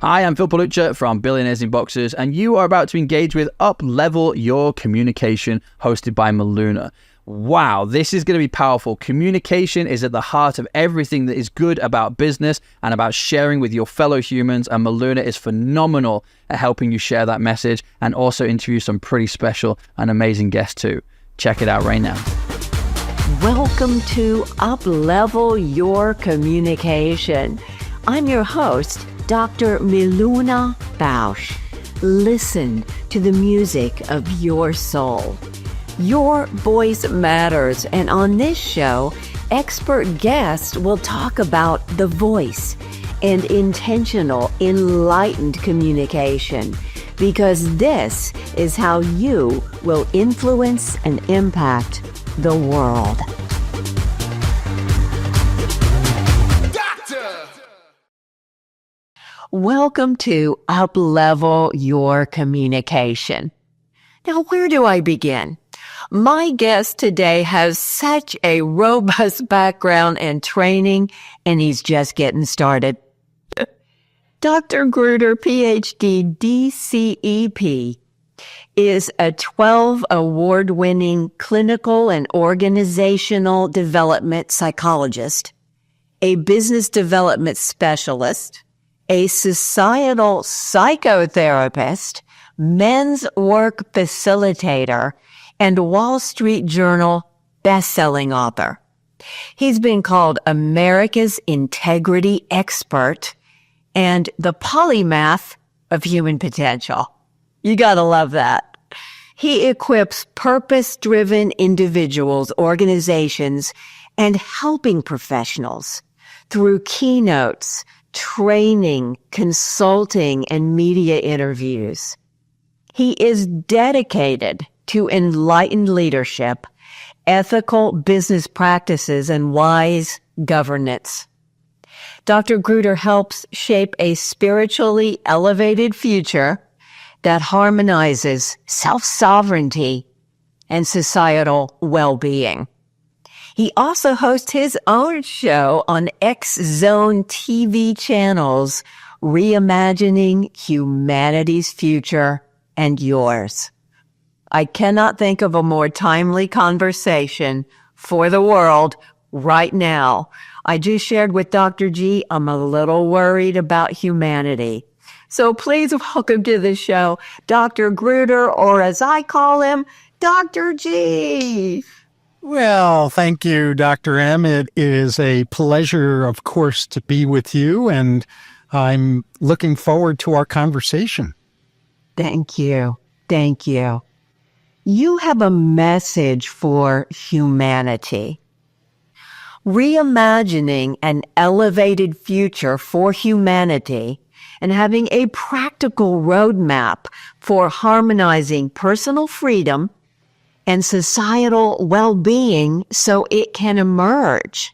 Hi, I'm Phil Palucha from Billionaires in Boxers, and you are about to engage with Up-Level Your Communication, hosted by Miluna. Wow, this is going to be powerful. Communication is at the heart of everything that is good about business and about sharing with your fellow humans, and Miluna is phenomenal at helping you share that message and also interview some pretty special and amazing guests too. Check it out right now. Welcome to Up-Level Your Communication. I'm your host, Dr. Miluna Fausch. Listen to the music of your soul. Your voice matters, and on this show, expert guests will talk about the voice and intentional, enlightened communication, because this is how you will influence and impact the world. Welcome to Up-Level Your Communication. Now, where do I begin? My guest today has such a robust background and training, and he's just getting started. Dr. Gruder, PhD, DCEP, is a 12 award-winning clinical and organizational development psychologist, a business development specialist, a societal psychotherapist, men's work facilitator, and Wall Street Journal best-selling author. He's been called America's integrity expert and the polymath of human potential. You gotta love that. He equips purpose-driven individuals, organizations, and helping professionals through keynotes, training, consulting, and media interviews. He is dedicated to enlightened leadership, ethical business practices, and wise governance. Dr. Gruder helps shape a spiritually elevated future that harmonizes self-sovereignty and societal well-being. He also hosts his own show on X-Zone TV channels, Reimagining Humanity's Future and Yours. I cannot think of a more timely conversation for the world right now. I just shared with Dr. G, I'm a little worried about humanity. So please welcome to the show, Dr. Gruder, or as I call him, Dr. G. Well, thank you, Dr. M. It is a pleasure, of course, to be with you, and I'm looking forward to our conversation. Thank you. Thank you. You have a message for humanity. Reimagining an elevated future for humanity and having a practical roadmap for harmonizing personal freedom and societal well-being so it can emerge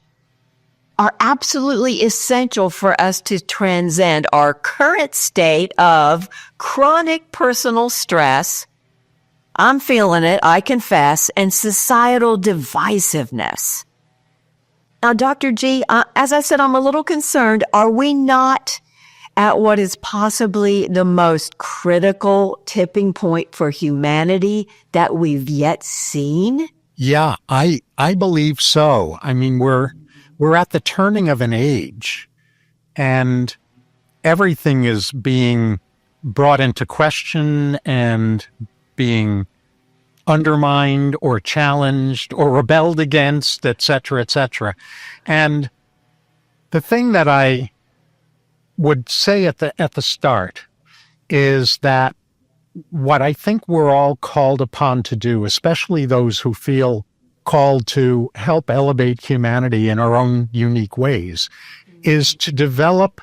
are absolutely essential for us to transcend our current state of chronic personal stress, I'm feeling it, I confess, and societal divisiveness. Now, Dr. G, as I said, I'm a little concerned. Are we not at what is possibly the most critical tipping point for humanity that we've yet seen? Yeah, I believe so. I mean, we're at the turning of an age, and everything is being brought into question and being undermined or challenged or rebelled against, et cetera, et cetera. And the thing that I would say at the start is that what I think we're all called upon to do, especially those who feel called to help elevate humanity in our own unique ways, is to develop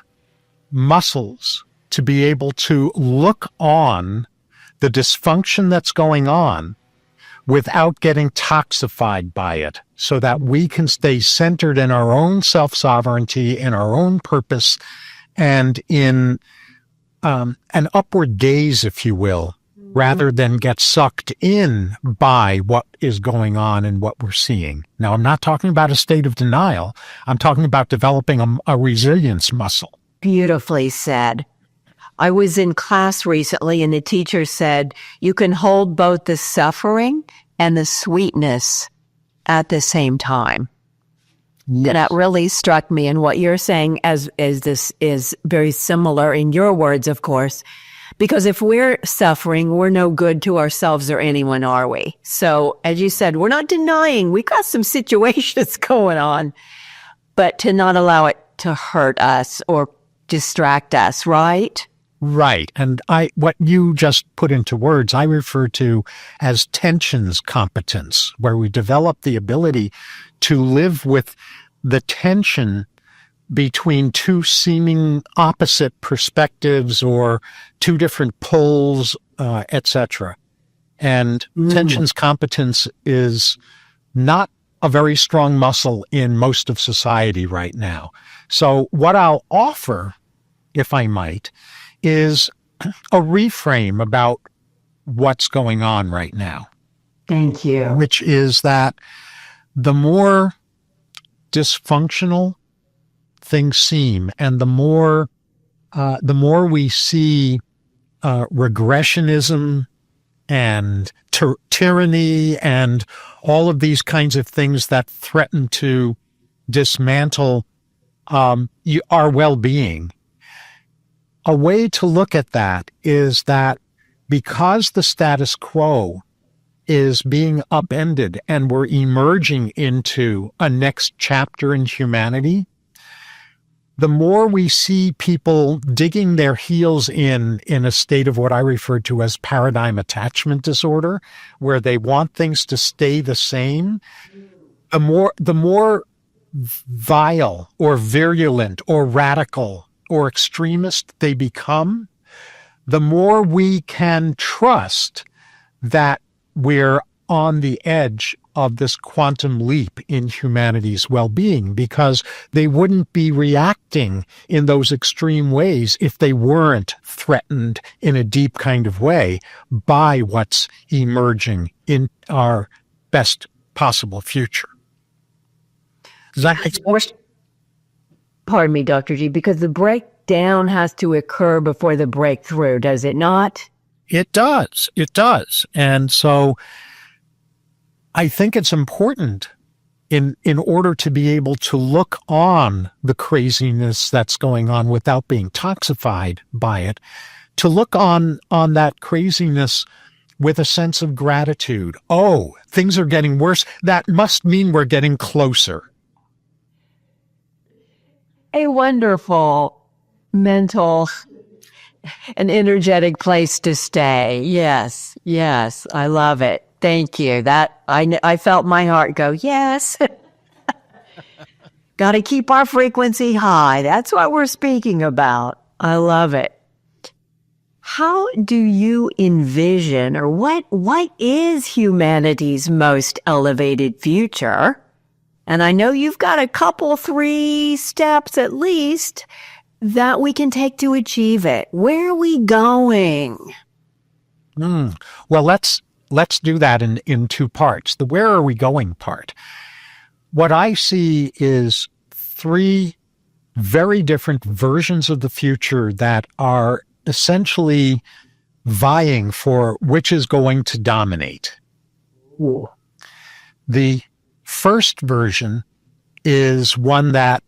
muscles to be able to look on the dysfunction that's going on without getting toxified by it, so that we can stay centered in our own self-sovereignty, in our own purpose, and in an upward gaze, if you will, rather than get sucked in by what is going on and what we're seeing. Now, I'm not talking about a state of denial. I'm talking about developing a resilience muscle. Beautifully said. I was in class recently and the teacher said, you can hold both the suffering and the sweetness at the same time. Yes. And that really struck me. And what you're saying as this is very similar in your words, of course, because if we're suffering, we're no good to ourselves or anyone, are we? So as you said, we're not denying we got some situations going on, but to not allow it to hurt us or distract us, right? Right. And what you just put into words, I refer to as tensions competence, where we develop the ability to live with the tension between two seeming opposite perspectives or two different poles, etc. And tensions competence is not a very strong muscle in most of society right now. So what I'll offer, if I might, is a reframe about what's going on right now. Thank you. Which is that the more dysfunctional things seem, and the more we see regressionism and tyranny and all of these kinds of things that threaten to dismantle our well-being. A way to look at that is that because the status quo is being upended and we're emerging into a next chapter in humanity, the more we see people digging their heels in a state of what I refer to as paradigm attachment disorder, where they want things to stay the same, the more vile or virulent or radical or extremist they become, the more we can trust that we're on the edge of this quantum leap in humanity's well-being, because they wouldn't be reacting in those extreme ways if they weren't threatened in a deep kind of way by what's emerging in our best possible future. Does that make sense? Pardon me, Dr. G, because the breakdown has to occur before the breakthrough, does it not? It does. It does. And so I think it's important in order to be able to look on the craziness that's going on without being toxified by it, to look on that craziness with a sense of gratitude. Oh, things are getting worse. That must mean we're getting closer. A wonderful mental and energetic place to stay. Yes, yes, I love it. Thank you. That I felt my heart go, yes. Got to keep our frequency high. That's what we're speaking about. I love it. How do you envision, or what is humanity's most elevated future? And I know you've got a couple, 3 steps at least that we can take to achieve it. Where are we going? Well, let's do that in 2 parts. The where are we going part. What I see is 3 very different versions of the future that are essentially vying for which is going to dominate. Ooh. The first version is one that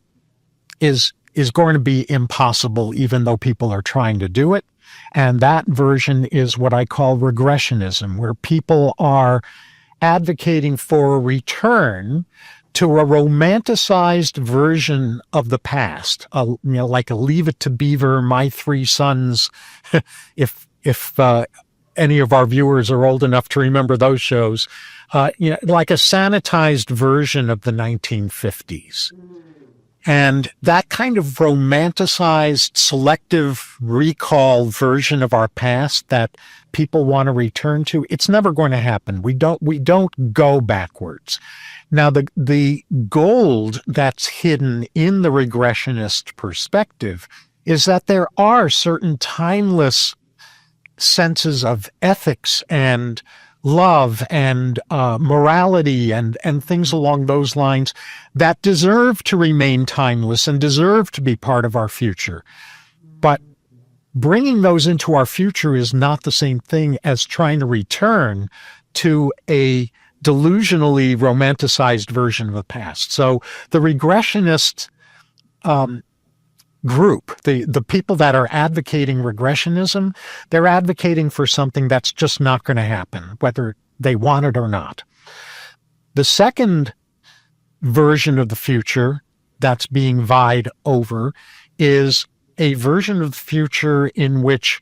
is going to be impossible, even though people are trying to do it. And that version is what I call regressionism, where people are advocating for a return to a romanticized version of the past, like a Leave It to Beaver, My 3 Sons, if any of our viewers are old enough to remember those shows, like a sanitized version of the 1950s. And that kind of romanticized, selective recall version of our past that people want to return to, it's never going to happen. We don't go backwards. Now, the gold that's hidden in the regressionist perspective is that there are certain timeless senses of ethics and love and morality and things along those lines that deserve to remain timeless and deserve to be part of our future. But bringing those into our future is not the same thing as trying to return to a delusionally romanticized version of the past. So the regressionist group, the people that are advocating regressionism, they're advocating for something that's just not going to happen, whether they want it or not. The second version of the future that's being vied over is a version of the future in which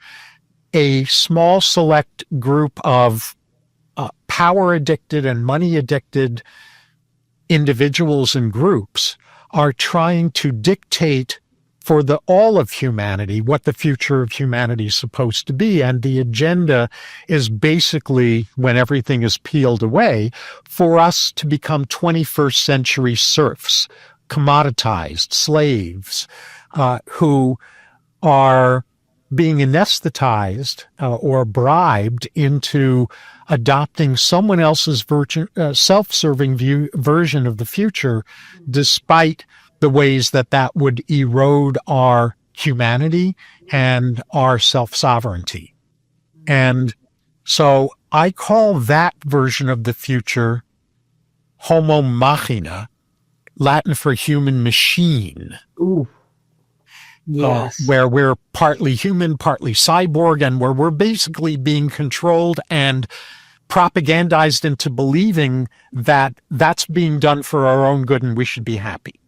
a small select group of power-addicted and money-addicted individuals and groups are trying to dictate for all of humanity what the future of humanity is supposed to be. And the agenda is basically, when everything is peeled away, for us to become 21st century serfs, commoditized slaves, who are being anesthetized or bribed into adopting someone else's self-serving version of the future, despite the ways that would erode our humanity and our self-sovereignty. And so I call that version of the future homo machina, Latin for human machine. Ooh. Yes. Where we're partly human, partly cyborg, and where we're basically being controlled and propagandized into believing that that's being done for our own good and we should be happy.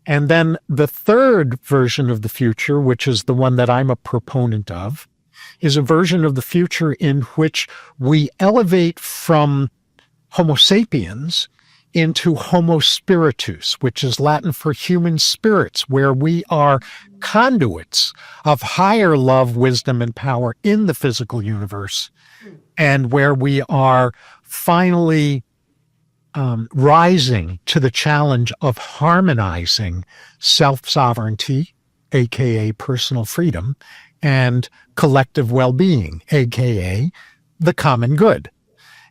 And then the third version of the future, which is the one that I'm a proponent of, is a version of the future in which we elevate from Homo sapiens into Homo spiritus, which is Latin for human spirits, where we are conduits of higher love, wisdom, and power in the physical universe, and where we are finally rising to the challenge of harmonizing self-sovereignty, aka personal freedom, and collective well-being, aka the common good.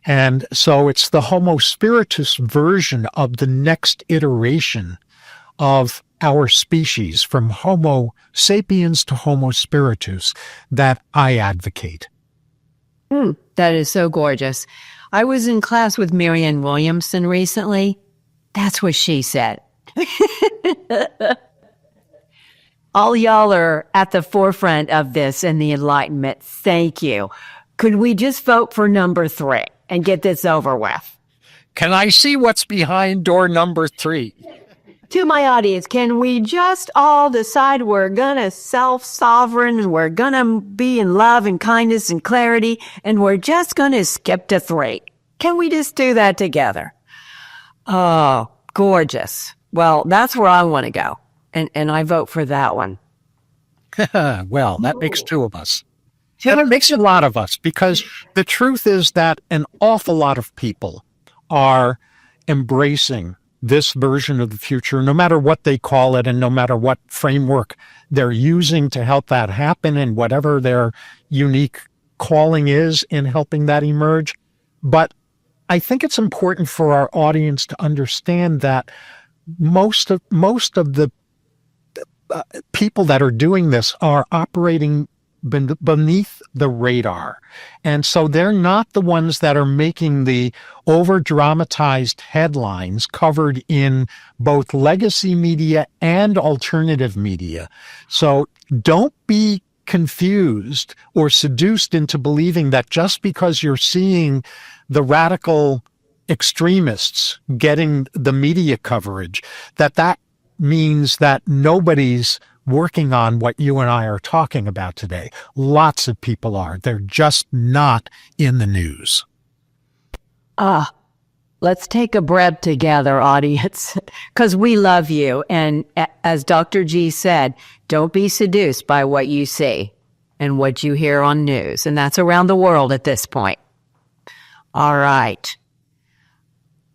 And so it's the Homo spiritus version of the next iteration of our species, from Homo sapiens to Homo spiritus, that I advocate. That is so gorgeous. I was in class with Marianne Williamson recently. That's what she said. All y'all are at the forefront of this and the Enlightenment. Thank you. Could we just vote for number 3 and get this over with? Can I see what's behind door number 3? To my audience, can we just all decide we're gonna self-sovereign and we're gonna be in love and kindness and clarity and we're just gonna skip to 3? Can we just do that together? Oh, gorgeous. Well, that's where I want to go. And I vote for that one. Well, that makes 2 of us. And it makes a lot of us, because the truth is that an awful lot of people are embracing this version of the future, no matter what they call it and no matter what framework they're using to help that happen and whatever their unique calling is in helping that emerge. But I think it's important for our audience to understand that most of the people that are doing this are operating beneath the radar. And so they're not the ones that are making the over-dramatized headlines covered in both legacy media and alternative media. So don't be confused or seduced into believing that just because you're seeing the radical extremists getting the media coverage, that means that nobody's working on what you and I are talking about today. Lots of people are. They're just not in the news. Let's take a breath together, audience, because we love you. And as Dr. G said, don't be seduced by what you see and what you hear on news. And that's around the world at this point. All right.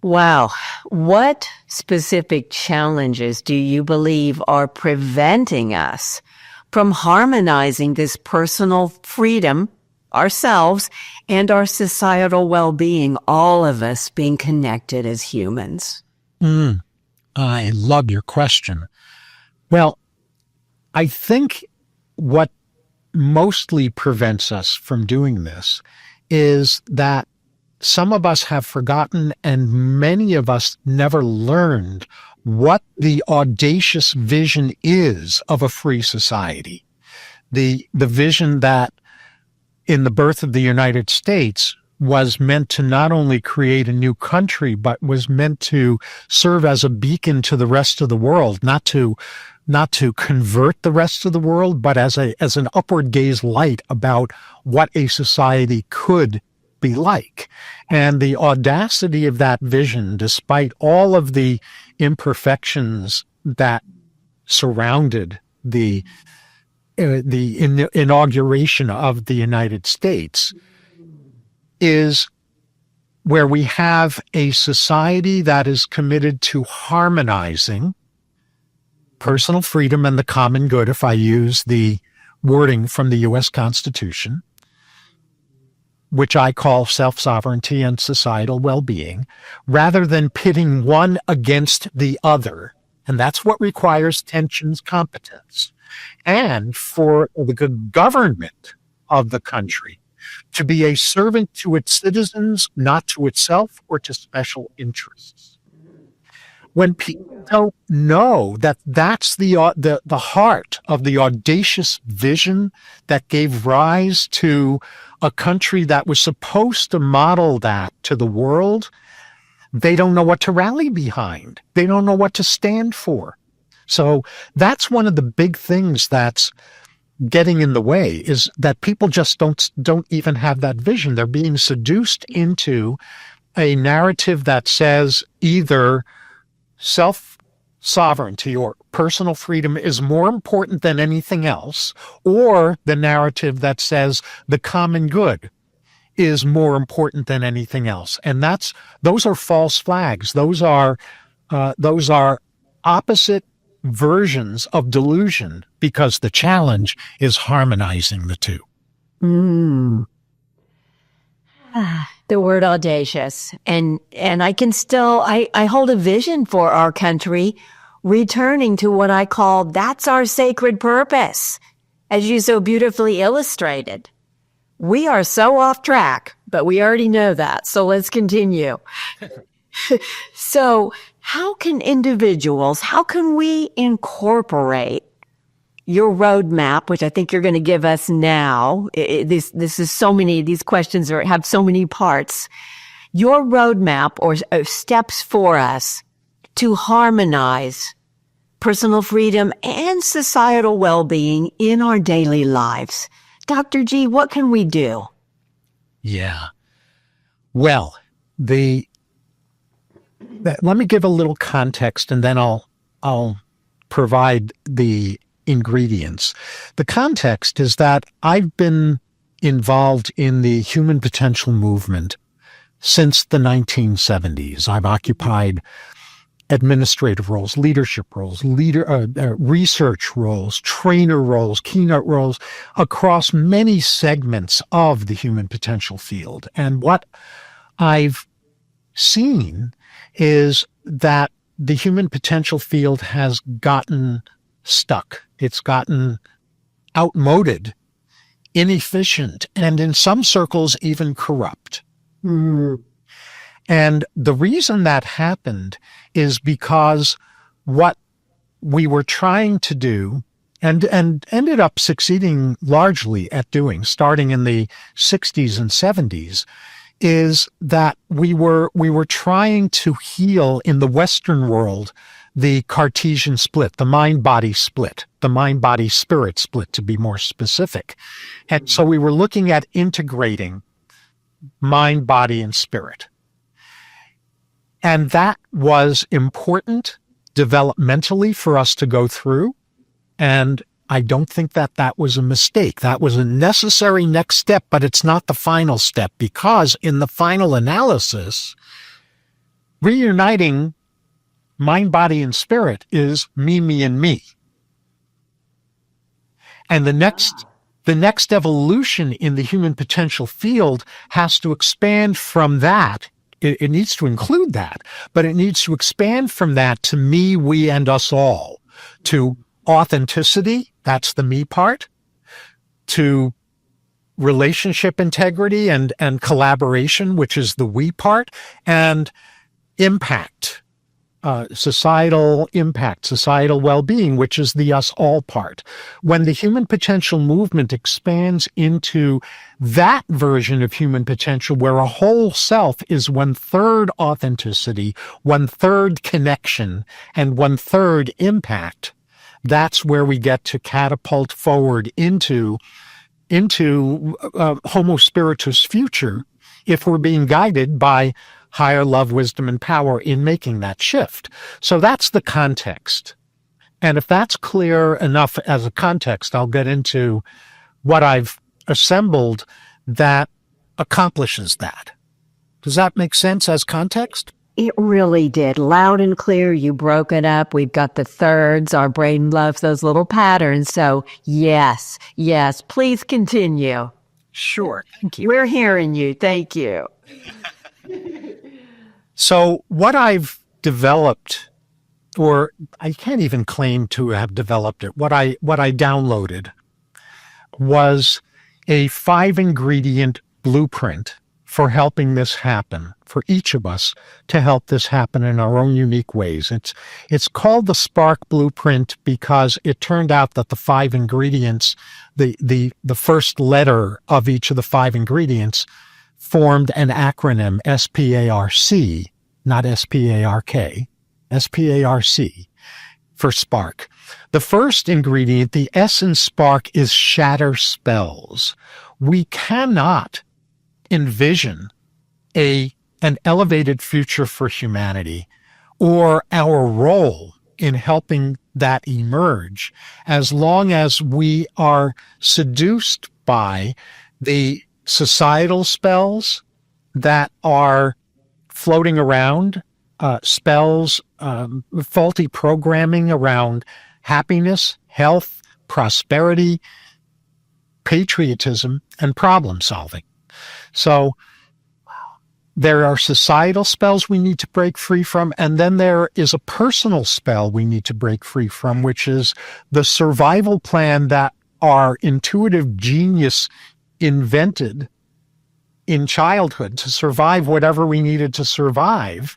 Wow. What specific challenges do you believe are preventing us from harmonizing this personal freedom, ourselves, and our societal well-being, all of us being connected as humans? I love your question. Well, I think what mostly prevents us from doing this is that some of us have forgotten, and many of us never learned what the audacious vision is of a free society. The vision that in the birth of the United States was meant to not only create a new country, but was meant to serve as a beacon to the rest of the world, not to convert the rest of the world, but as an upward gaze light about what a society could be like. And the audacity of that vision, despite all of the imperfections that surrounded the inauguration of the United States, is where we have a society that is committed to harmonizing personal freedom and the common good, if I use the wording from the U.S. Constitution, which I call self-sovereignty and societal well-being, rather than pitting one against the other. And that's what requires tensions competence. And for the government of the country to be a servant to its citizens, not to itself or to special interests. When people don't know that that's the heart of the audacious vision that gave rise to a country that was supposed to model that to the world, they don't know what to rally behind. They don't know what to stand for. So that's one of the big things that's getting in the way, is that people just don't even have that vision. They're being seduced into a narrative that says either self-sovereignty or personal freedom is more important than anything else, or the narrative that says the common good is more important than anything else. And those are false flags. Those are opposite versions of delusion, because the challenge is harmonizing the two. The word audacious. And I can still, I hold a vision for our country returning to what I call, that's our sacred purpose, as you so beautifully illustrated. We are so off track, but we already know that. So let's continue. So how can we incorporate your roadmap, which I think you're going to give us now? This is so many, these questions have so many parts. Your roadmap or steps for us to harmonize personal freedom and societal well-being in our daily lives. Dr. G, what can we do? Yeah. Well, let me give a little context, and then I'll provide the ingredients. The context is that I've been involved in the human potential movement since the 1970s. I've occupied administrative roles, leadership roles, research roles, trainer roles, keynote roles across many segments of the human potential field. And what I've seen is that the human potential field has gotten stuck. It's gotten outmoded, inefficient, and in some circles even corrupt. And the reason that happened is because what we were trying to do, and ended up succeeding largely at doing, starting in the 60s and 70s, is that we were trying to heal in the Western world the Cartesian split, the mind-body split, the mind-body-spirit split, to be more specific. And so we were looking at integrating mind, body, and spirit. And that was important developmentally for us to go through. And I don't think that was a mistake. That was a necessary next step, but it's not the final step, because in the final analysis, reuniting mind, body, and spirit is me, and me. And the next evolution in the human potential field has to expand from that. It needs to include that, but it needs to expand from that to me, we, and us all, to authenticity. That's the me part. to relationship integrity and collaboration, which is the we part, and impact, societal impact, societal well-being, which is the us all part. When the human potential movement expands into that version of human potential where a whole self is 1/3 authenticity, 1/3 connection, and 1/3 impact, that's where we get to catapult forward into Homo Spiritus future, if we're being guided by higher love, wisdom, and power in making that shift. So that's the context. And if that's clear enough as a context, I'll get into what I've assembled that accomplishes that. Does that make sense as context? It really did. Loud and clear. You broke it up. We've got the thirds. Our brain loves those little patterns. So yes, please continue. Sure. Thank you. We're hearing you. Thank you. So what I've developed, or I can't even claim to have developed it, what I downloaded was a 5-ingredient blueprint for helping this happen, for each of us to help this happen in our own unique ways. It's called the SPARC blueprint because it turned out that the 5 ingredients, the first letter of each of the 5 ingredients formed an acronym, SPARC, not SPARK, SPARC for SPARC. The first ingredient, the S in SPARC, is shatter spells. We cannot envision an elevated future for humanity or our role in helping that emerge as long as we are seduced by the societal spells that are floating around, spells, faulty programming around happiness, health, prosperity, patriotism, and problem solving. So there are societal spells we need to break free from, and then there is a personal spell we need to break free from, which is the survival plan that our intuitive genius invented in childhood to survive whatever we needed to survive,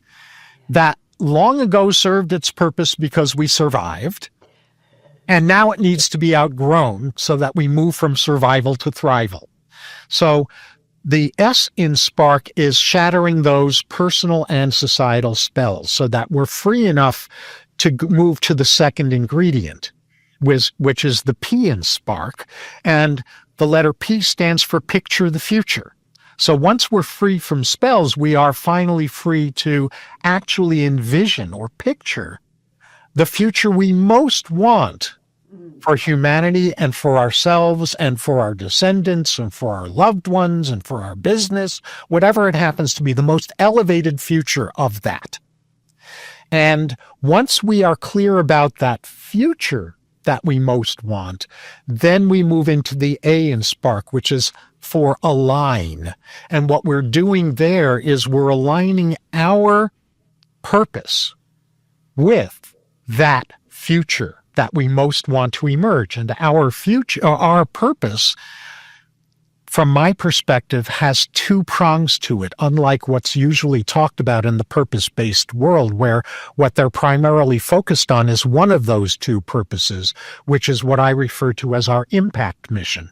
that long ago served its purpose because we survived, and now it needs to be outgrown so that we move from survival to thrival. So the S in SPARC is shattering those personal and societal spells so that we're free enough to move to the second ingredient, which is the P in SPARC. And the letter P stands for picture the future. So once we're free from spells, we are finally free to actually envision or picture the future we most want for humanity and for ourselves and for our descendants and for our loved ones and for our business, whatever it happens to be, the most elevated future of that. And once we are clear about that future that we most want, then we move into the A in SPARC, which is for align. And what we're doing there is we're aligning our purpose with that future that we most want to emerge. And our future, or our purpose, from my perspective, has 2 prongs to it, unlike what's usually talked about in the purpose-based world, where what they're primarily focused on is one of those 2 purposes, which is what I refer to as our impact mission.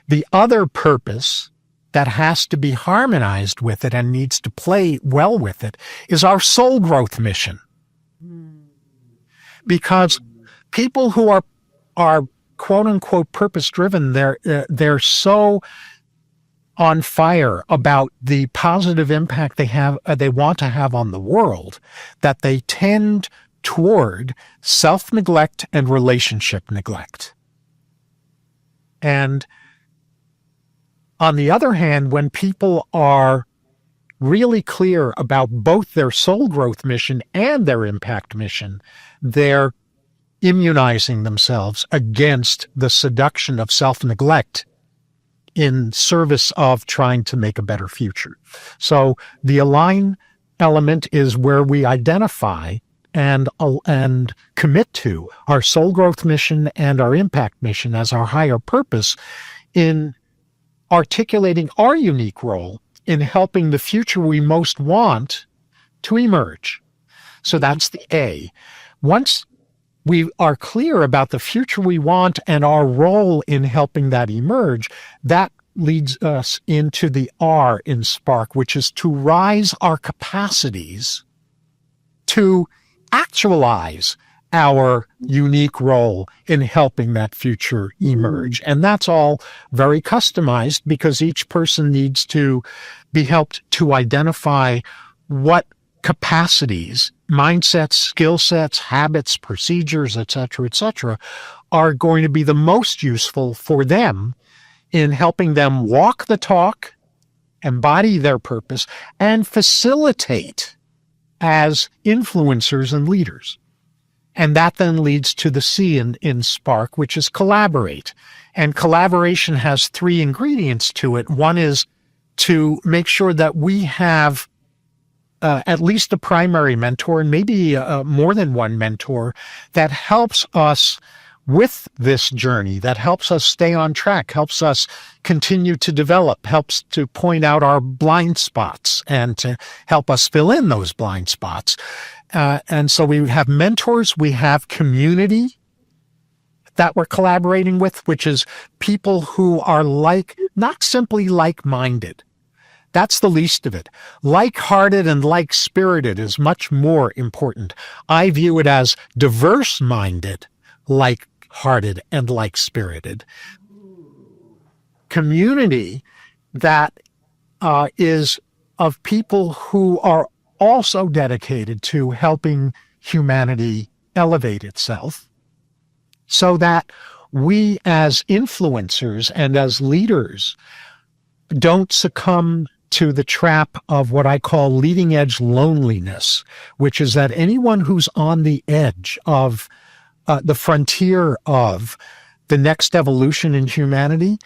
The other purpose that has to be harmonized with it and needs to play well with it is our soul growth mission. Because people who are quote unquote purpose driven, they're so on fire about the positive impact they want to have on the world that they tend toward self-neglect and relationship neglect. And on the other hand, when people are really clear about both their soul growth mission and their impact mission, they're immunizing themselves against the seduction of self-neglect in service of trying to make a better future. So the align element is where we identify and commit to our soul growth mission and our impact mission as our higher purpose in articulating our unique role in helping the future we most want to emerge. So that's the A. Once we are clear about the future we want and our role in helping that emerge, that leads us into the R in SPARC, which is to rise our capacities to actualize our unique role in helping that future emerge. And that's all very customized because each person needs to be helped to identify what capacities, mindsets, skill sets, habits, procedures, et cetera, are going to be the most useful for them in helping them walk the talk, embody their purpose, and facilitate as influencers and leaders. And that then leads to the C in SPARC, which is collaborate. And collaboration has 3 ingredients to it. One is to make sure that we have at least a primary mentor, and maybe more than one mentor, that helps us with this journey, that helps us stay on track, helps us continue to develop, helps to point out our blind spots and to help us fill in those blind spots. And so we have mentors, we have community that we're collaborating with, which is people who are not simply like-minded. That's the least of it. Like-hearted and like-spirited is much more important. I view it as diverse-minded, like-hearted, and like-spirited. Community that is of people who are also dedicated to helping humanity elevate itself so that we as influencers and as leaders don't succumb to the trap of what I call leading edge loneliness, which is that anyone who's on the edge of the frontier of the next evolution in humanity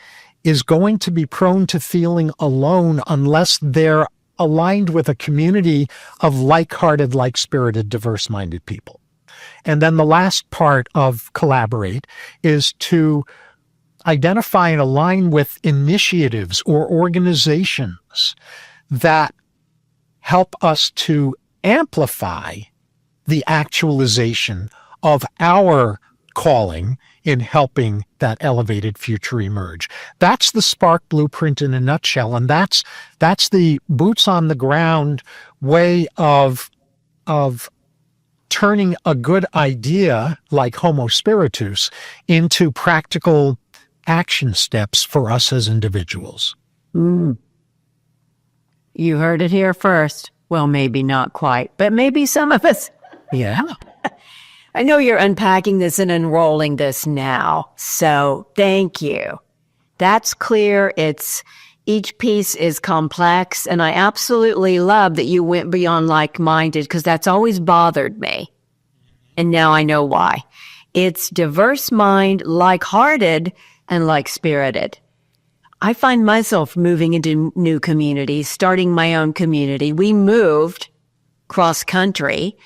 is going to be prone to feeling alone unless they're aligned with a community of like-hearted, like-spirited, diverse-minded people. And then the last part of collaborate is to identify and align with initiatives or organizations that help us to amplify the actualization of our calling in helping that elevated future emerge. That's the SPARC blueprint in a nutshell, and that's the boots on the ground way of turning a good idea like Homo Spiritus into practical action steps for us as individuals. You heard it here first. Well, maybe not quite, but maybe some of us. Yeah. I know you're unpacking this and unrolling this now, so thank you. That's clear. Each piece is complex, and I absolutely love that you went beyond like-minded because that's always bothered me. And now I know why. It's diverse mind, like-hearted, and like-spirited. I find myself moving into new communities, starting my own community. We moved cross-country,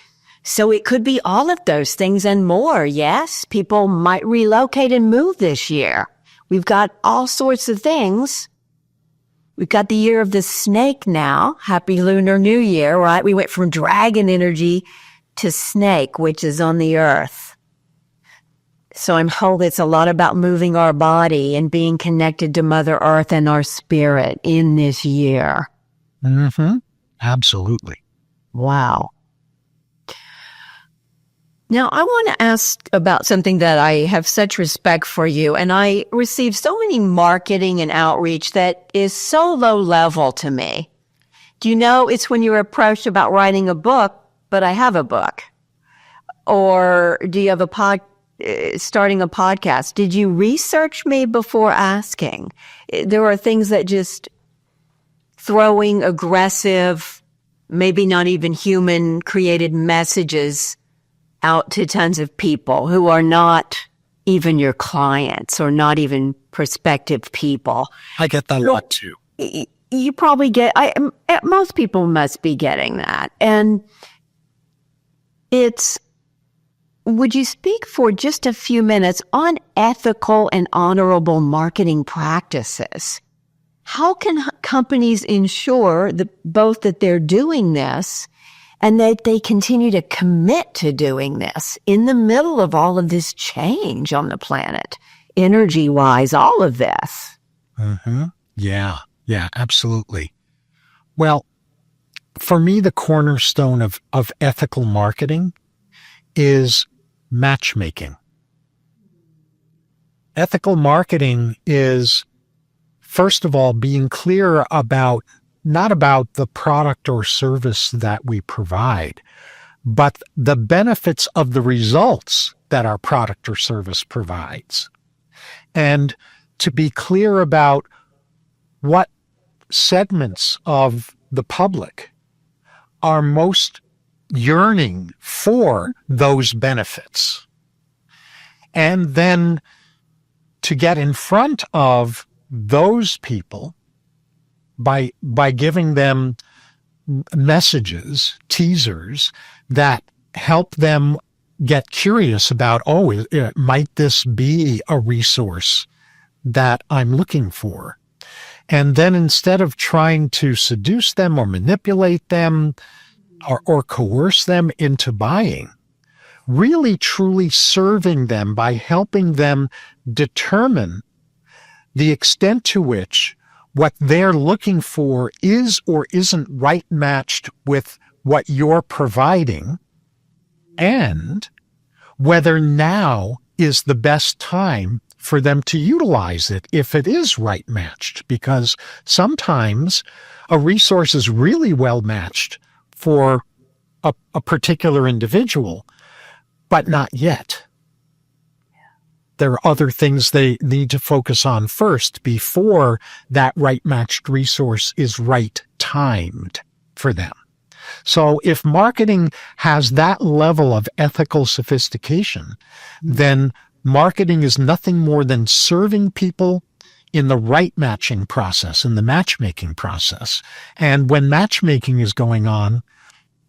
so it could be all of those things and more, yes? People might relocate and move this year. We've got all sorts of things. We've got the year of the snake now. Happy Lunar New Year, right? We went from dragon energy to snake, which is on the earth. So I'm told it's a lot about moving our body and being connected to Mother Earth and our spirit in this year. Mm-hmm. Absolutely. Wow. Now, I want to ask about something that I have such respect for you, and I receive so many marketing and outreach that is so low level to me. Do you know it's when you're approached about writing a book, but I have a book? Or do you have starting a podcast? Did you research me before asking? There are things that just throwing aggressive, maybe not even human created messages out to tons of people who are not even your clients or not even prospective people. I get that a lot too. You probably most people must be getting that. And It's, would you speak for just a few minutes on ethical and honorable marketing practices? How can companies ensure both that they're doing this and that they continue to commit to doing this in the middle of all of this change on the planet, energy-wise, all of this? Mm-hmm. Yeah, absolutely. Well, for me, the cornerstone of ethical marketing is matchmaking. Ethical marketing is, first of all, being clear about not about the product or service that we provide, but the benefits of the results that our product or service provides. And to be clear about what segments of the public are most yearning for those benefits. And then to get in front of those people by giving them messages, teasers that help them get curious about, might this be a resource that I'm looking for? And then instead of trying to seduce them or manipulate them or coerce them into buying, really truly serving them by helping them determine the extent to which what they're looking for is or isn't right matched with what you're providing, and whether now is the best time for them to utilize it if it is right matched. Because sometimes a resource is really well matched for a particular individual, but not yet. There are other things they need to focus on first before that right matched resource is right timed for them. So if marketing has that level of ethical sophistication, then marketing is nothing more than serving people in the right matching process, in the matchmaking process. And when matchmaking is going on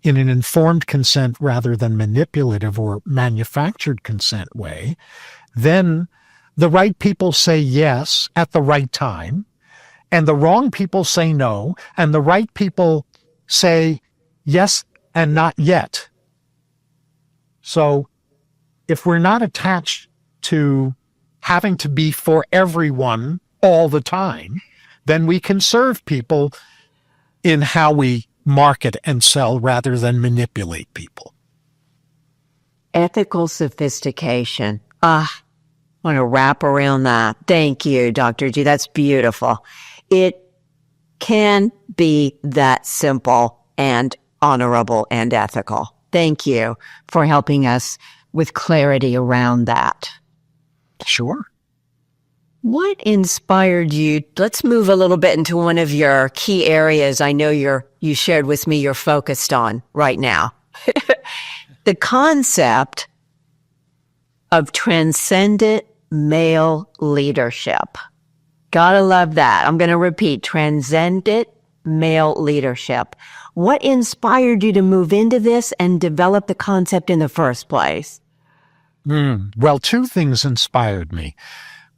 in an informed consent rather than manipulative or manufactured consent way, then the right people say yes at the right time, and the wrong people say no, and the right people say yes and not yet. So if we're not attached to having to be for everyone all the time, then we can serve people in how we market and sell rather than manipulate people. Ethical sophistication. I want to wrap around that. Thank you, Dr. G. That's beautiful. It can be that simple and honorable and ethical. Thank you for helping us with clarity around that. Sure. What inspired you? Let's move a little bit into one of your key areas I know you shared with me you're focused on right now. The concept of transcendent male leadership. Gotta love that. I'm going to repeat, transcendent male leadership. What inspired you to move into this and develop the concept in the first place? Well, two things inspired me.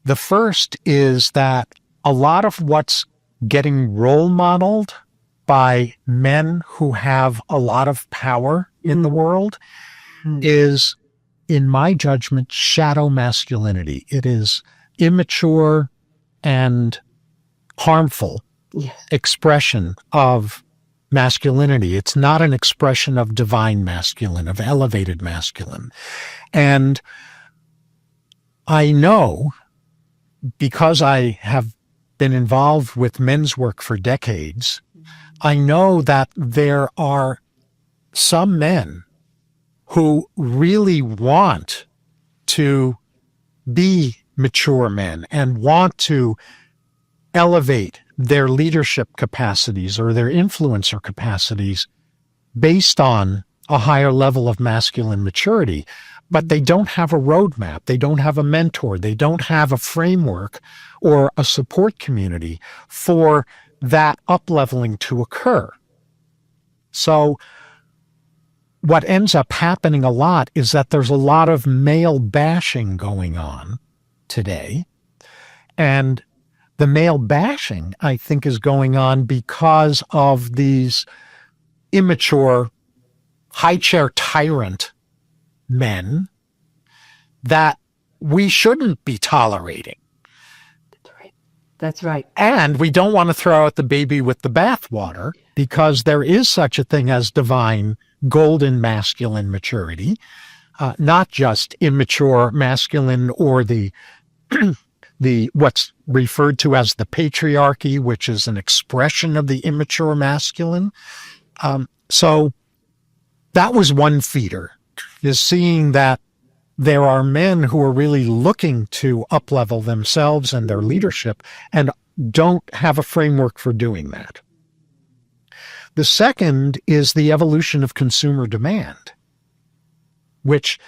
The first is that a lot of what's getting role modeled by men who have a lot of power in the world is, in my judgment, shadow masculinity. It is immature and harmful expression of masculinity. It's not an expression of divine masculine, of elevated masculine. And I know, because I have been involved with men's work for decades, I know that there are some men who really want to be mature men and want to elevate their leadership capacities or their influencer capacities based on a higher level of masculine maturity. But they don't have a roadmap. They don't have a mentor. They don't have a framework or a support community for that up-leveling to occur. So what ends up happening a lot is that there's a lot of male bashing going on today. And the male bashing, I think, is going on because of these immature, high chair tyrant men that we shouldn't be tolerating. That's right. And we don't want to throw out the baby with the bathwater, because there is such a thing as divine golden masculine maturity, not just immature masculine or the what's referred to as the patriarchy, which is an expression of the immature masculine. So that was one feeder, is seeing that there are men who are really looking to up-level themselves and their leadership and don't have a framework for doing that. The second is the evolution of consumer demand, which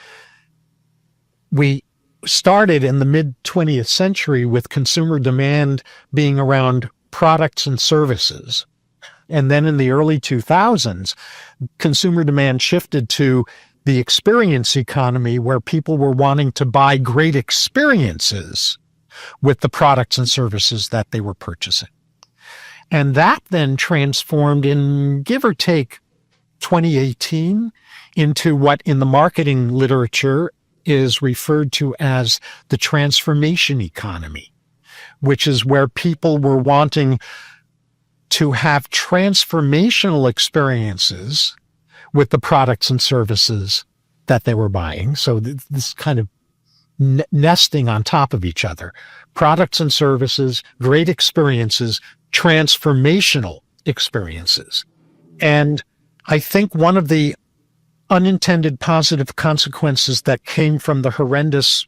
we started in the mid-20th century with consumer demand being around products and services. And then in the early 2000s, consumer demand shifted to the experience economy, where people were wanting to buy great experiences with the products and services that they were purchasing. And that then transformed in, give or take, 2018 into what in the marketing literature is referred to as the transformation economy, which is where people were wanting to have transformational experiences with the products and services that they were buying. So this kind of nesting on top of each other. Products and services, great experiences, transformational experiences. And I think one of the unintended positive consequences that came from the horrendous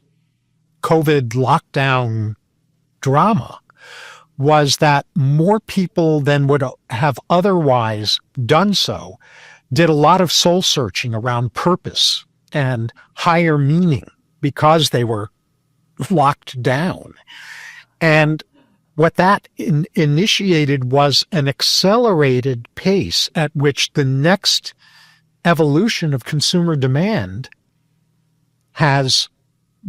COVID lockdown drama was that more people than would have otherwise done so did a lot of soul searching around purpose and higher meaning because they were locked down. And what that initiated was an accelerated pace at which the next evolution of consumer demand has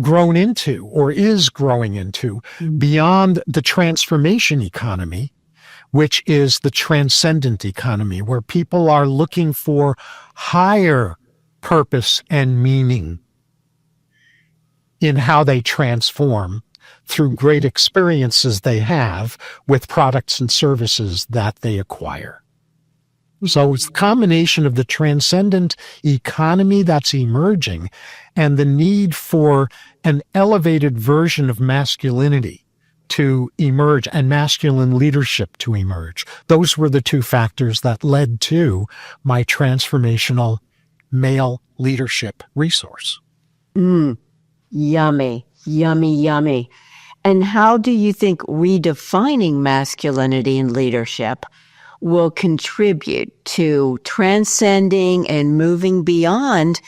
grown into, or is growing into, beyond the transformation economy, which is the transcendent economy, where people are looking for higher purpose and meaning in how they transform through great experiences they have with products and services that they acquire. So it's the combination of the transcendent economy that's emerging and the need for an elevated version of masculinity to emerge and masculine leadership to emerge. Those were the two factors that led to my transformational male leadership resource. Yummy, yummy, yummy. And how do you think redefining masculinity in leadership will contribute to transcending and moving beyond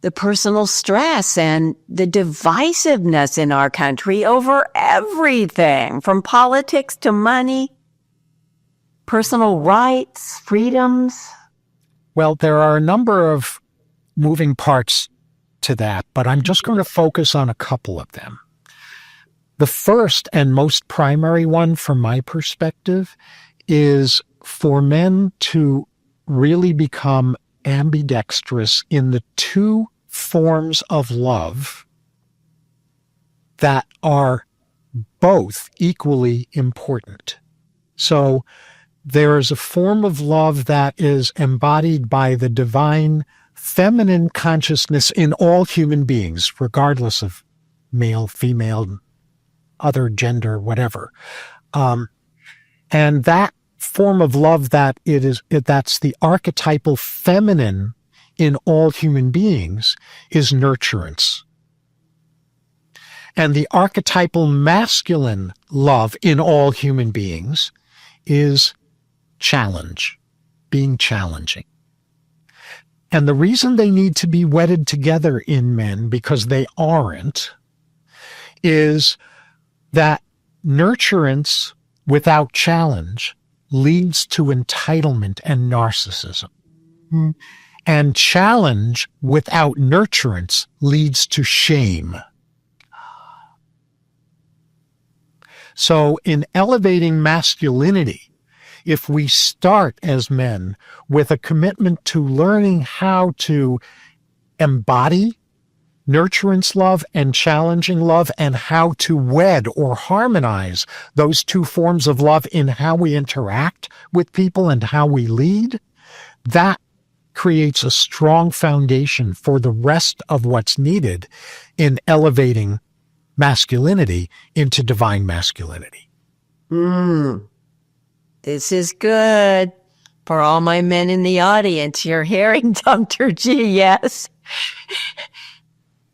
the personal stress and the divisiveness in our country over everything from politics to money, personal rights, freedoms? Well, there are a number of moving parts to that, but I'm just going to focus on a couple of them. The first and most primary one from my perspective is for men to really become ambidextrous in the two forms of love that are both equally important. So there is a form of love that is embodied by the divine feminine consciousness in all human beings, regardless of male, female, other gender, whatever. And that form of love that's the archetypal feminine in all human beings is nurturance. And the archetypal masculine love in all human beings is challenge, being challenging. And the reason they need to be wedded together in men, because they aren't, is that nurturance without challenge leads to entitlement and narcissism. And challenge without nurturance leads to shame. So in elevating masculinity, if we start as men with a commitment to learning how to embody nurturance love and challenging love, and how to wed or harmonize those two forms of love in how we interact with people and how we lead, that creates a strong foundation for the rest of what's needed in elevating masculinity into divine masculinity. This is good. For all my men in the audience, you're hearing Dr. G, yes.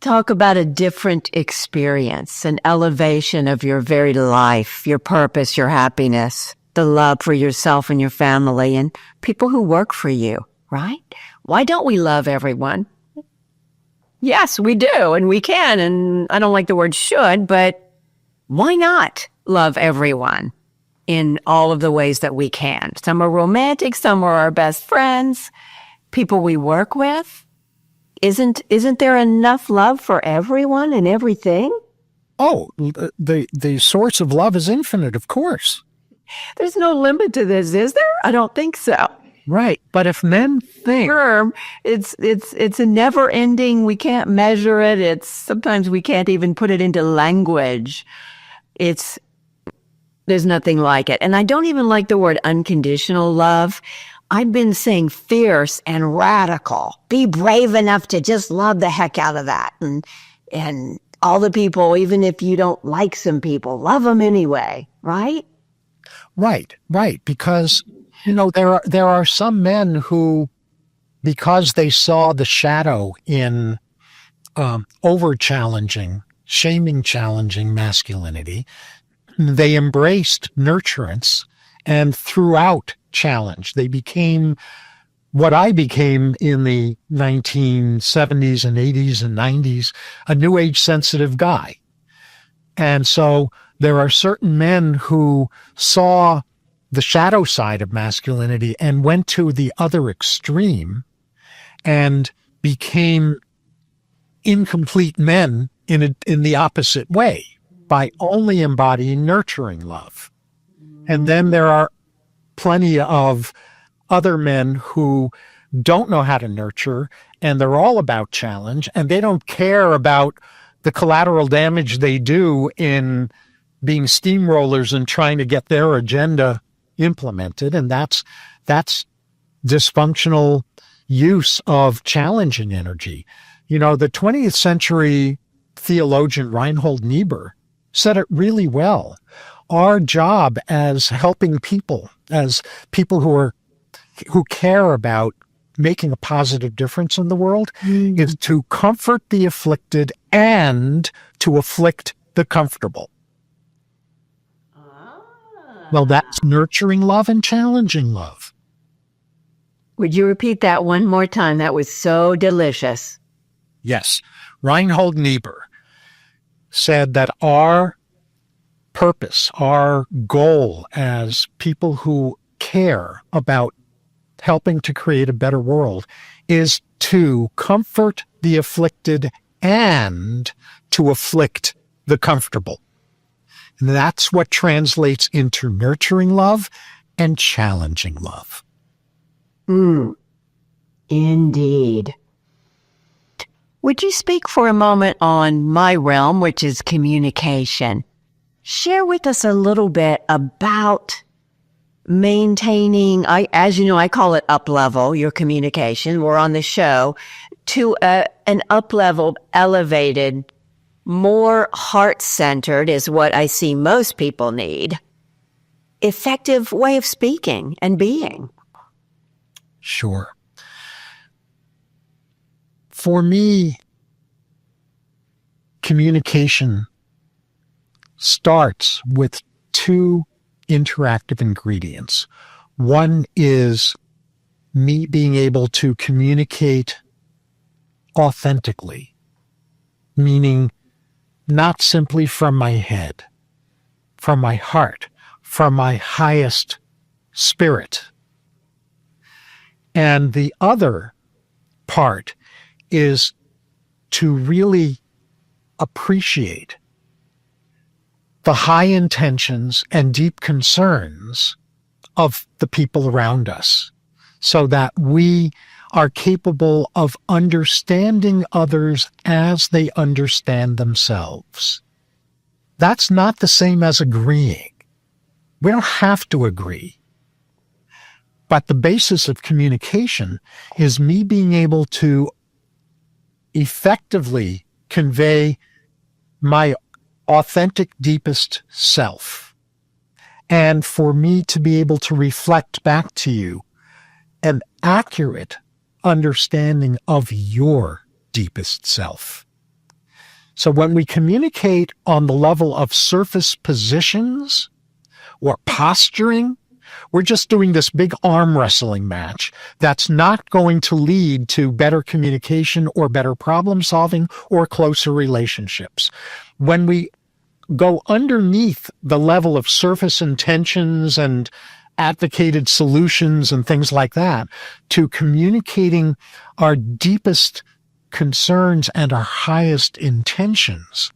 Talk about a different experience, an elevation of your very life, your purpose, your happiness, the love for yourself and your family and people who work for you, right? Why don't we love everyone? Yes, we do, and we can, and I don't like the word should, but why not love everyone in all of the ways that we can? Some are romantic, some are our best friends, people we work with. Isn't there enough love for everyone and everything? Oh, the source of love is infinite, of course. There's no limit to this, is there? I don't think so. Right. But if men think it's a never ending, we can't measure it. Sometimes we can't even put it into language. There's nothing like it. And I don't even like the word unconditional love. I've been saying fierce and radical. Be brave enough to just love the heck out of that. And all the people, even if you don't like some people, love them anyway, right? Right. Because, there are some men who, because they saw the shadow in over-challenging, challenging masculinity, they embraced nurturance and throughout challenge. They became what I became in the 1970s and 80s and 90s, a new age sensitive guy. And so there are certain men who saw the shadow side of masculinity and went to the other extreme and became incomplete men in the opposite way by only embodying nurturing love. And then there are plenty of other men who don't know how to nurture, and they're all about challenge, and they don't care about the collateral damage they do in being steamrollers and trying to get their agenda implemented. And that's dysfunctional use of challenging energy. The 20th century theologian Reinhold Niebuhr said it really well. Our job as helping people, as people who care about making a positive difference in the world, is to comfort the afflicted and to afflict the comfortable. Well, that's nurturing love and challenging love. Would you repeat that one more time? That was so delicious. Yes. Reinhold Niebuhr said that our purpose, our goal as people who care about helping to create a better world is to comfort the afflicted and to afflict the comfortable. And that's what translates into nurturing love and challenging love. Indeed. Would you speak for a moment on my realm, which is communication? Share with us a little bit about maintaining, as you know, I call it up-level, your communication. We're on the show, to an up-leveled, elevated, more heart-centered is what I see most people need. Effective way of speaking and being. Sure. For me, communication starts with two interactive ingredients. One is me being able to communicate authentically, meaning not simply from my head, from my heart, from my highest spirit. And the other part is to really appreciate the high intentions and deep concerns of the people around us, so that we are capable of understanding others as they understand themselves. That's not the same as agreeing. We don't have to agree. But the basis of communication is me being able to effectively convey my authentic, deepest self, and for me to be able to reflect back to you an accurate understanding of your deepest self. So when we communicate on the level of surface positions or posturing, we're just doing this big arm wrestling match that's not going to lead to better communication or better problem solving or closer relationships. When we go underneath the level of surface intentions and advocated solutions and things like that to communicating our deepest concerns and our highest intentions,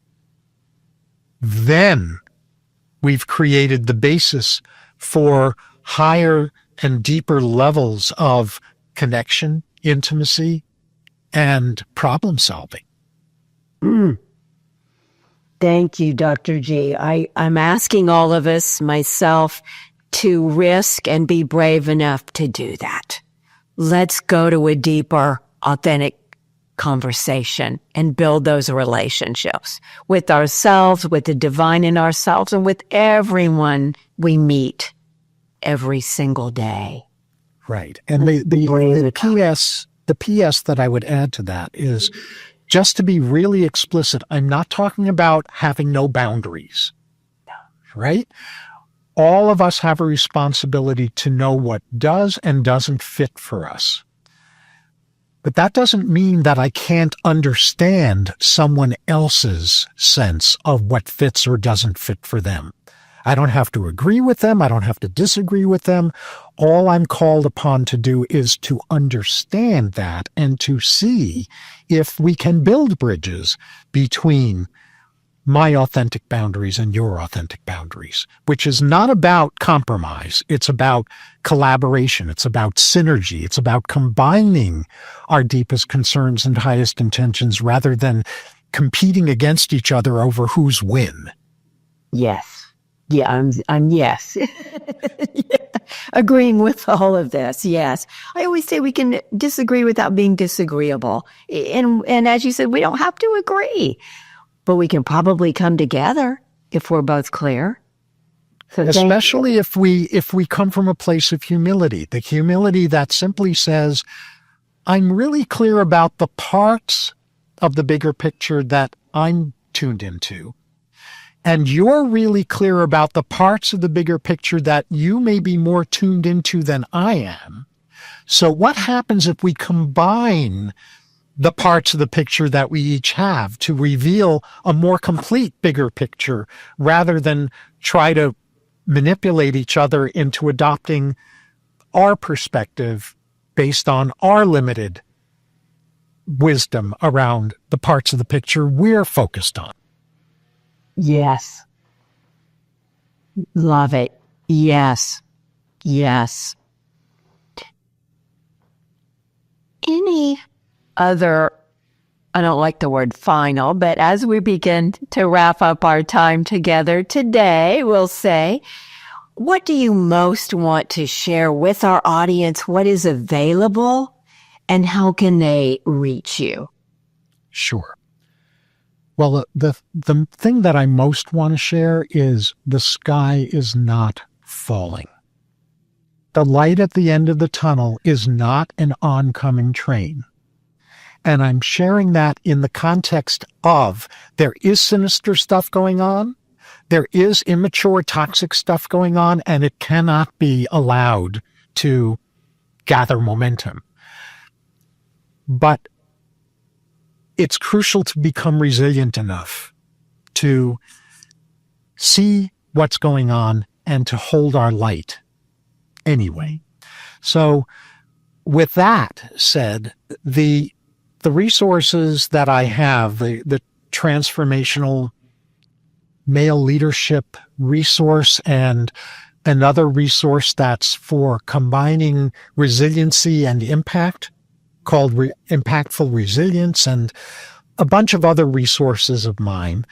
then we've created the basis for higher and deeper levels of connection, intimacy, and problem solving. Thank you, Dr. G. I'm asking all of us, myself, to risk and be brave enough to do that. Let's go to a deeper, authentic conversation and build those relationships with ourselves, with the divine in ourselves, and with everyone we meet every single day. Right. And the PS that I would add to that is just to be really explicit. I'm not talking about having no boundaries, right? All of us have a responsibility to know what does and doesn't fit for us. But that doesn't mean that I can't understand someone else's sense of what fits or doesn't fit for them. I don't have to agree with them. I don't have to disagree with them. All I'm called upon to do is to understand that and to see if we can build bridges between my authentic boundaries and your authentic boundaries, which is not about compromise. It's about collaboration. It's about synergy. It's about combining our deepest concerns and highest intentions rather than competing against each other over who's win. Yes. Yeah, I'm yes. Yeah. Agreeing with all of this. Yes. I always say we can disagree without being disagreeable. And as you said, we don't have to agree, but we can probably come together if we're both clear. So especially if we come from a place of humility, the humility that simply says, I'm really clear about the parts of the bigger picture that I'm tuned into. And you're really clear about the parts of the bigger picture that you may be more tuned into than I am. So what happens if we combine the parts of the picture that we each have to reveal a more complete bigger picture rather than try to manipulate each other into adopting our perspective based on our limited wisdom around the parts of the picture we're focused on? Yes. Love it. Yes. Yes. Any other, I don't like the word final, but as we begin to wrap up our time together today, we'll say, what do you most want to share with our audience? What is available and how can they reach you? Sure. Well, the thing that I most want to share is the sky is not falling. The light at the end of the tunnel is not an oncoming train. And I'm sharing that in the context of there is sinister stuff going on, there is immature, toxic stuff going on, and it cannot be allowed to gather momentum. But it's crucial to become resilient enough to see what's going on and to hold our light anyway. So with that said, the resources that I have, the transformational male leadership resource and another resource that's for combining resiliency and impact called Impactful Resilience, and a bunch of other resources of mine,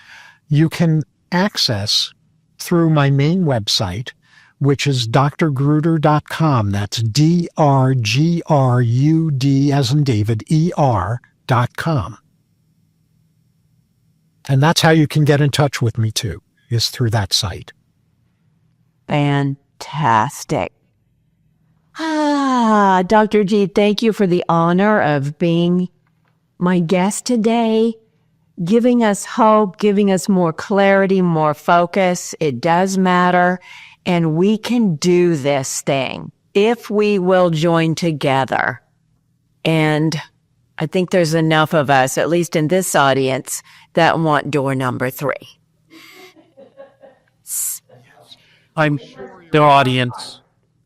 you can access through my main website, which is drgruder.com. That's DRGRUD as in David, ER.com. And that's how you can get in touch with me too, is through that site. Fantastic. Dr. G, thank you for the honor of being my guest today, giving us hope, giving us more clarity, more focus. It does matter. And we can do this thing if we will join together. And I think there's enough of us, at least in this audience, that want door number 3. I'm sure the audience.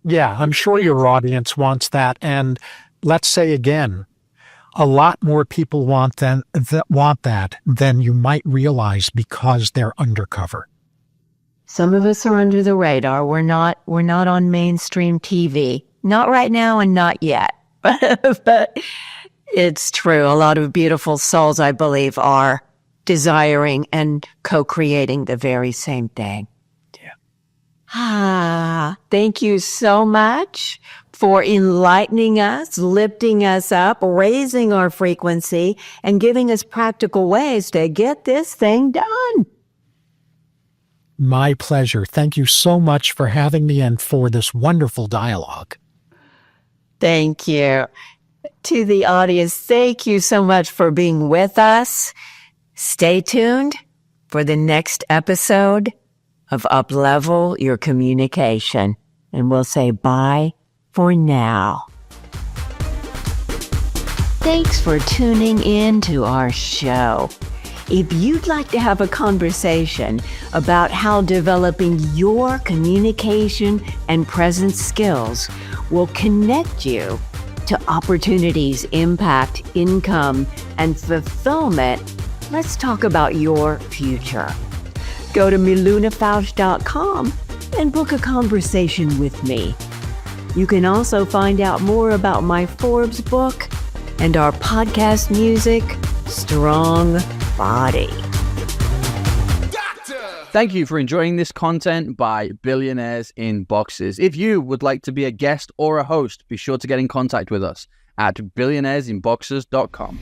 Yeah, I'm sure your audience wants that. And let's say again, a lot more people want that than you might realize because they're undercover. Some of us are under the radar. We're not on mainstream TV. Not right now and not yet. But it's true. A lot of beautiful souls, I believe, are desiring and co-creating the very same thing. Thank you so much for enlightening us, lifting us up, raising our frequency, and giving us practical ways to get this thing done. My pleasure. Thank you so much for having me and for this wonderful dialogue. Thank you. To the audience, thank you so much for being with us. Stay tuned for the next episode of Uplevel Your Communication. And we'll say bye for now. Thanks for tuning in to our show. If you'd like to have a conversation about how developing your communication and presence skills will connect you to opportunities, impact, income, and fulfillment, let's talk about your future. Go to milunafausch.com and book a conversation with me. You can also find out more about my Forbes book and our podcast music, Strong Body. Thank you for enjoying this content by Billionaires in Boxes. If you would like to be a guest or a host, be sure to get in contact with us at billionairesinboxes.com.